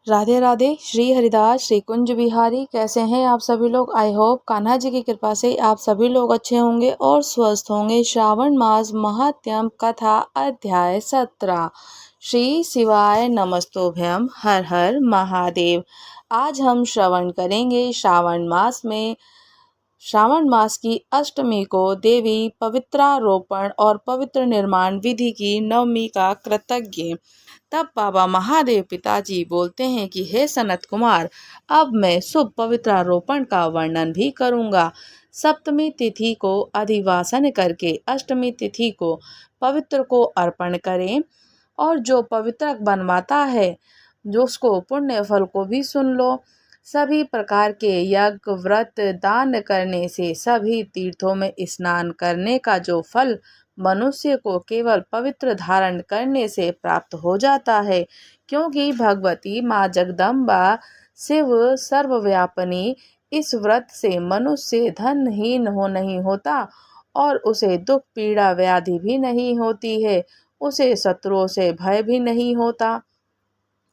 राधे राधे। श्री हरिदास, श्री कुंज बिहारी। कैसे हैं आप सभी लोग? आई होप कान्हा जी की कृपा से आप सभी लोग अच्छे होंगे और स्वस्थ होंगे। श्रावण मास महात्म्यम कथा अध्याय 17। श्री शिवाय नमस्तोभ्यम। हर हर महादेव। आज हम श्रवण करेंगे श्रावण मास की अष्टमी को देवी पवित्रारोपण और पवित्र निर्माण विधि की नवमी का कृतज्ञ। तब बाबा महादेव पिताजी बोलते हैं कि हे सनत कुमार, अब मैं शुभ पवित्रारोपण का वर्णन भी करूंगा। सप्तमी तिथि को अधिवासन करके अष्टमी तिथि को पवित्र को अर्पण करें, और जो पवित्र बनवाता है जो उसको पुण्य फल को भी सुन लो। सभी प्रकार के यज्ञ व्रत दान करने से सभी तीर्थों में स्नान करने का जो फल मनुष्य को केवल पवित्र धारण करने से प्राप्त हो जाता है, क्योंकि भगवती माँ जगदम्बा शिव सर्वव्यापिनी इस व्रत से मनुष्य धनहीन नहीं होता और उसे दुख पीड़ा व्याधि भी नहीं होती है। उसे शत्रुओं से भय भी नहीं होता,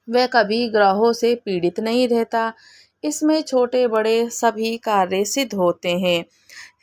वह कभी ग्रहों से पीड़ित नहीं रहता। इसमें छोटे बड़े सभी कार्य सिद्ध होते हैं।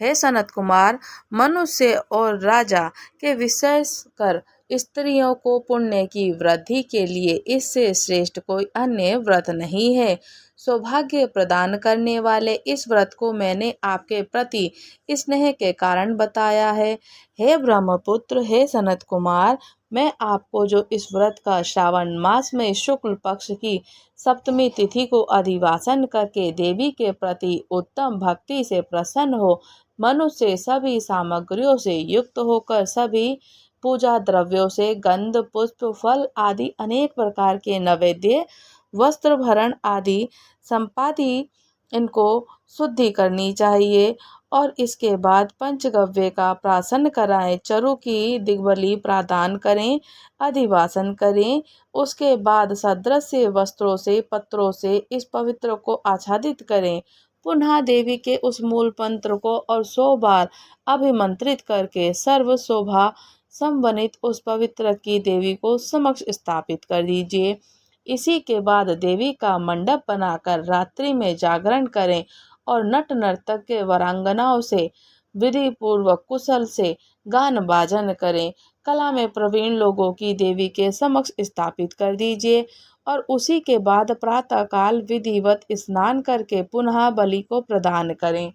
हे सनत कुमार, मनुष्य और राजा के विशेष कर स्त्रियों को पुण्य की वृद्धि के लिए इससे श्रेष्ठ कोई अन्य व्रत नहीं है। सौभाग्य प्रदान करने वाले इस व्रत को मैंने आपके प्रति स्नेह के कारण बताया है। हे ब्रह्मपुत्र, हे सनत कुमार, मैं आपको जो इस व्रत का श्रावण मास में शुक्ल पक्ष की सप्तमी तिथि को अधिवासन करके देवी के प्रति उत्तम भक्ति से प्रसन्न हो मनुष्य सभी सामग्रियों से युक्त होकर सभी पूजा द्रव्यों से गंध पुष्प फल आदि अनेक प्रकार के नैवेद्य वस्त्र भरण आदि संपादि इनको शुद्धि करनी चाहिए, और इसके बाद पंचगव्य का प्राशन कराएं, चरु की दिग्बली प्रदान करें, अधिवासन करें। उसके बाद सदृश्य वस्त्रों से पत्रों से इस पवित्र को आच्छादित करें। पुनः देवी के उस मूल मंत्र को और 100 बार अभिमंत्रित करके सर्व शोभा संवनित उस पवित्र की देवी को समक्ष स्थापित कर दीजिए। इसी के बाद देवी का मंडप बनाकर रात्रि में जागरण करें और नट नर्तक के वरांगनाओं से विधि पूर्वक कुशल से गान बाजन करें। कला में प्रवीण लोगों की देवी के समक्ष स्थापित कर दीजिए और उसी के बाद प्रातः काल विधिवत स्नान करके पुनः बलि को प्रदान करें।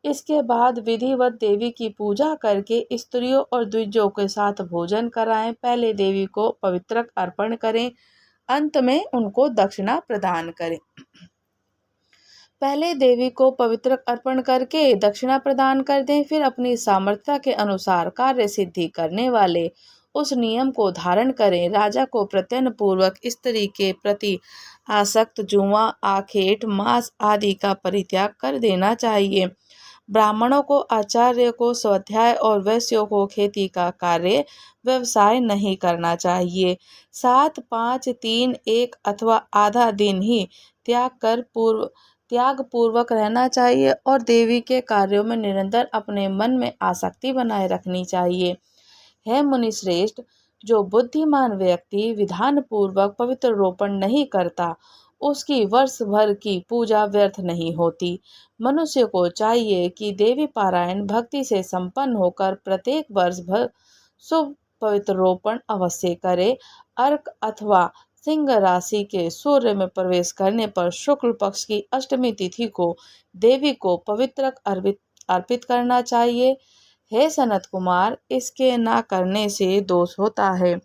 इसके बाद विधिवत देवी की पूजा करके स्त्रियों और द्विजों के साथ भोजन कराएं। पहले देवी को पवित्रक अर्पण करें, अंत में उनको दक्षिणा प्रदान करें। पहले देवी को पवित्र अर्पण करके दक्षिणा प्रदान कर दें, फिर अपनी सामर्थ्य के अनुसार कार्य सिद्धि करने वाले उस नियम को धारण करें। राजा को प्रत्यन पूर्वक स्त्री के प्रति आसक्त जुआ आखेट मांस आदि का परित्याग कर देना चाहिए। ब्राह्मणों को आचार्य को स्वाध्याय और वैश्यों को खेती का कार्य व्यवसाय नहीं करना चाहिए। 7, 5, 3, 1 अथवा आधा दिन ही त्याग पूर्वक रहना चाहिए और देवी के कार्यों में निरंतर अपने मन में आसक्ति बनाए रखनी चाहिए। है मुनि श्रेष्ठ, जो बुद्धिमान व्यक्ति विधान पूर्वक पवित्र रोपण नहीं करता उसकी वर्ष भर की पूजा व्यर्थ नहीं होती। मनुष्य को चाहिए कि देवी पारायण भक्ति से संपन्न होकर प्रत्येक वर्ष भर शुभ पवित्र रोपण अवश्य करे। अर्क अथवा सिंह राशि के सूर्य में प्रवेश करने पर शुक्ल पक्ष की अष्टमी तिथि को देवी को पवित्र अर्पित करना चाहिए। हे सनत कुमार, इसके ना करने से दोष होता है,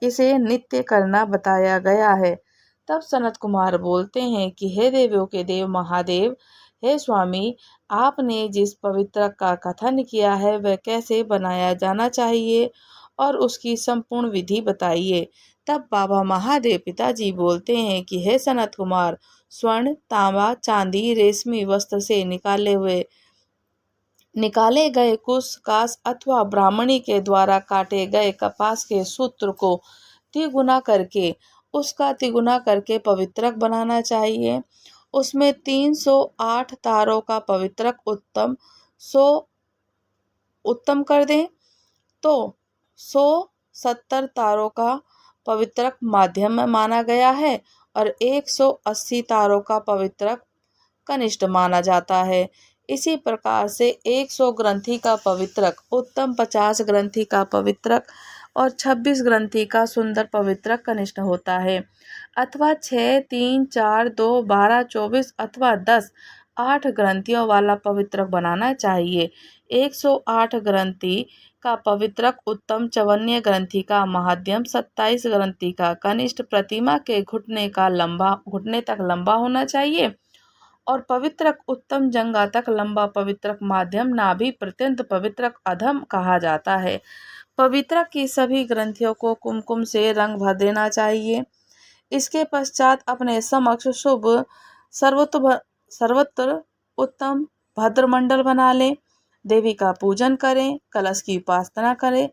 इसे नित्य करना बताया गया है। तब सनत कुमार बोलते हैं कि हे देवों के देव महादेव, हे स्वामी, आपने जिस पवित्र का कथन किया है वह कैसे बनाया जाना चाहिए और उसकी संपूर्ण विधि बताइए। तब बाबा महादेव पिताजी बोलते हैं कि हे सनत कुमार, स्वर्ण तांबा चांदी रेशमी वस्त्र से निकाले गए कुश काश अथवा ब्राह्मणी के द्वारा काटे गए कपास के सूत्र को तिगुना करके पवित्रक बनाना चाहिए। उसमें 308 तारों का पवित्रक उत्तम कर दें, तो 170 तारों का पवित्रक माध्यम में माना गया है और 180 तारों का पवित्रक कनिष्ठ माना जाता है। इसी प्रकार से 100 ग्रंथि का पवित्रक उत्तम, 50 ग्रंथि का पवित्रक और 26 ग्रंथि का सुंदर पवित्रक कनिष्ठ होता है। अथवा 6, 3, 4, 2, 12, 24 अथवा 10, 8 ग्रंथियों वाला पवित्रक बनाना चाहिए। 108 ग्रंथि का पवित्रक उत्तम, 54 ग्रंथि का मध्यम, 27 ग्रंथि का कनिष्ठ, प्रतिमा के घुटने तक लंबा होना चाहिए और पवित्रक उत्तम, जंघा तक लंबा पवित्रक मध्यम, नाभि पर्यंत पवित्रक अधम कहा जाता है। पवित्रक की सभी ग्रंथियों को कुमकुम से रंग भर देना चाहिए। इसके पश्चात अपने समक्ष शुभ सर्वत्र उत्तम भद्रमंडल बना लें, देवी का पूजन करें, कलश की उपासना करें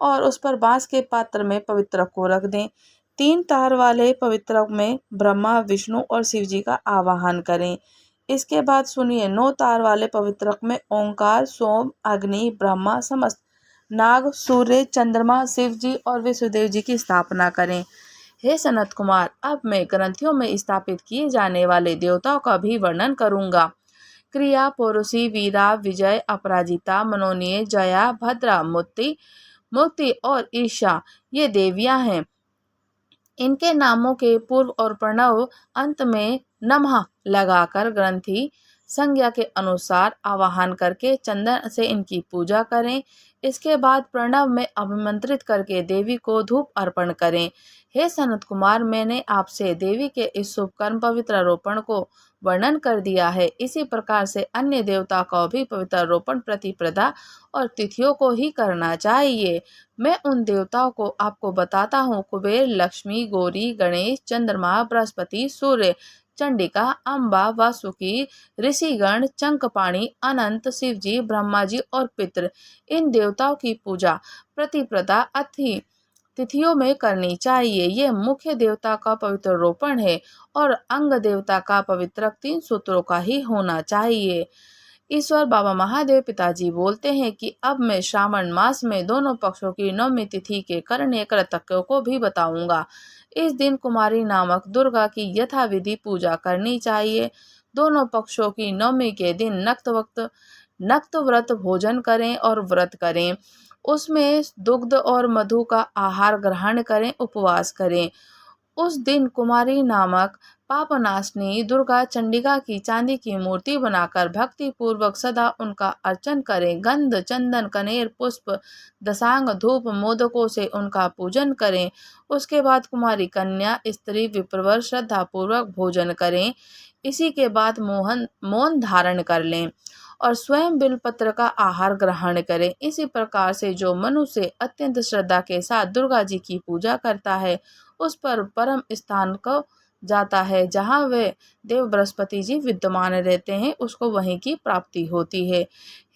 और उस पर बांस के पात्र में पवित्रक को रख दें। 3 तार वाले पवित्रक में ब्रह्मा, विष्णु और शिव जी का आवाहन करें। इसके बाद सुनिए, 9 तार वाले पवित्रक में ओंकार, सोम, अग्नि, ब्रह्मा, समस्त नाग, सूर्य, चंद्रमा, शिव जी और विष्णुदेव जी की स्थापना करें। हे सनत कुमार, अब मैं ग्रंथियों में स्थापित किए जाने वाले देवताओं का भी वर्णन करूंगा। क्रिया, पौरुषी, वीरा, विजय, अपराजिता, मनोनीय, जया, भद्रा, मुक्ति और ईशा ये देवियां हैं। इनके नामों के पूर्व और प्रणव अंत में नमः लगाकर ग्रंथि संज्ञा के अनुसार आवाहन करके चंदन से इनकी पूजा करें। इसके बाद प्रणव में अभिमंत्रित करके देवी को धूप अर्पण करें। हे सनत कुमार, मैंने आपसे देवी के इस शुभ कर्म पवित्रारोपण को वर्णन कर दिया है। इसी प्रकार से अन्य देवता को भी पवित्रारोपण प्रतिपदा और तिथियों को ही करना चाहिए। मैं उन देवताओं को आपको बताता हूँ: कुबेर, लक्ष्मी, गौरी, गणेश, चंद्रमा, बृहस्पति, सूर्य, चंडिका, अम्बा, वासुकी, ऋषिगण, चंकपाणि, अनंत, शिवजी, ब्रह्मा जी और पितृ। इन देवताओं की पूजा प्रतिपदा तिथियों में करनी चाहिए। ये मुख्य देवता का पवित्र रोपण है और अंग देवता का पवित्रक 3 सूत्रों का ही होना चाहिए। ईश्वर बाबा महादेव पिताजी बोलते हैं कि अब मैं श्रावण मास में दोनों पक्षों की नवमी तिथि के करने कृतज्ञों को भी बताऊंगा। इस दिन कुमारी नामक दुर्गा की यथाविधि पूजा करनी चाहिए। दोनों पक्षों की नवमी के दिन नक्त व्रत भोजन करें और व्रत करें। उसमें दुग्ध और मधु का आहार ग्रहण करें, उपवास करें। उस दिन कुमारी नामक पापनाशनी दुर्गा चंडिका की चांदी की मूर्ति बनाकर भक्ति पूर्वक सदा उनका अर्चन करें। गंध, चंदन, कनेर, पुष्प, दशांग, धूप, मोदकों से उनका पूजन करें। उसके बाद कुमारी कन्या स्त्री विप्रवर श्रद्धा पूर्वक भोजन करें। इसी के बाद मौन धारण कर लें और स्वयं बिलपत्र का आहार ग्रहण करें। इसी प्रकार से जो मनुष्य अत्यंत श्रद्धा के साथ दुर्गा जी की पूजा करता है, उस पर परम स्थान को जाता है, जहाँ वे देव बृहस्पति जी विद्यमान रहते हैं, उसको वहीं की प्राप्ति होती है।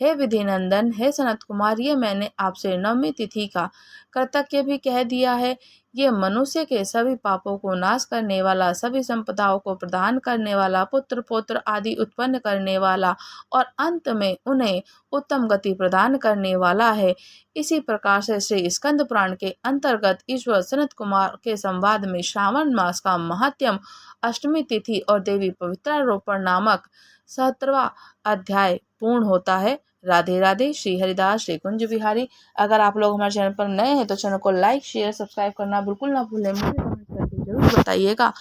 हे विधि नंदन, हे सनत कुमार, ये मैंने आपसे नवमी तिथि का कृतज्ञ भी कह दिया है। ये मनुष्य के सभी पापों को नाश करने वाला, सभी संपदाओं को प्रदान करने वाला, पुत्र पौत्र आदि उत्पन्न करने वाला और अंत में उन्हें उत्तम गति प्रदान करने वाला है। इसी प्रकार से श्री स्कंद पुराण के अंतर्गत ईश्वर सनत कुमार के संवाद में श्रावण मास का महात्म्य, अष्टमी तिथि और देवी पवित्रारोपण नामक 17वां अध्याय पूर्ण होता है। राधे राधे। श्री हरिदास, श्री कुंज बिहारी। अगर आप लोग हमारे चैनल पर नए हैं तो चैनल को लाइक, शेयर, सब्सक्राइब करना बिल्कुल ना भूलें। मुझे कमेंट करके जरूर बताइएगा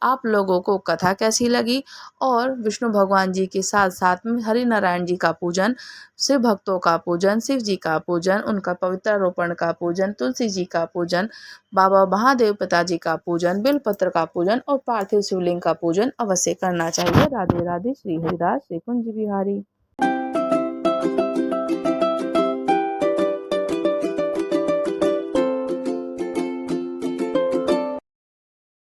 आप लोगों को कथा कैसी लगी और विष्णु भगवान जी के साथ साथ में हरि नारायण जी का पूजन, शिव भक्तों का पूजन, शिव जी का पूजन, उनका पवित्रारोपण का पूजन, तुलसी जी का पूजन, बाबा महादेव पिताजी का पूजन, बेलपत्र का पूजन और पार्थिव शिवलिंग का पूजन अवश्य करना चाहिए। राधे राधे। श्री हरिदास, श्री कुंज बिहारी।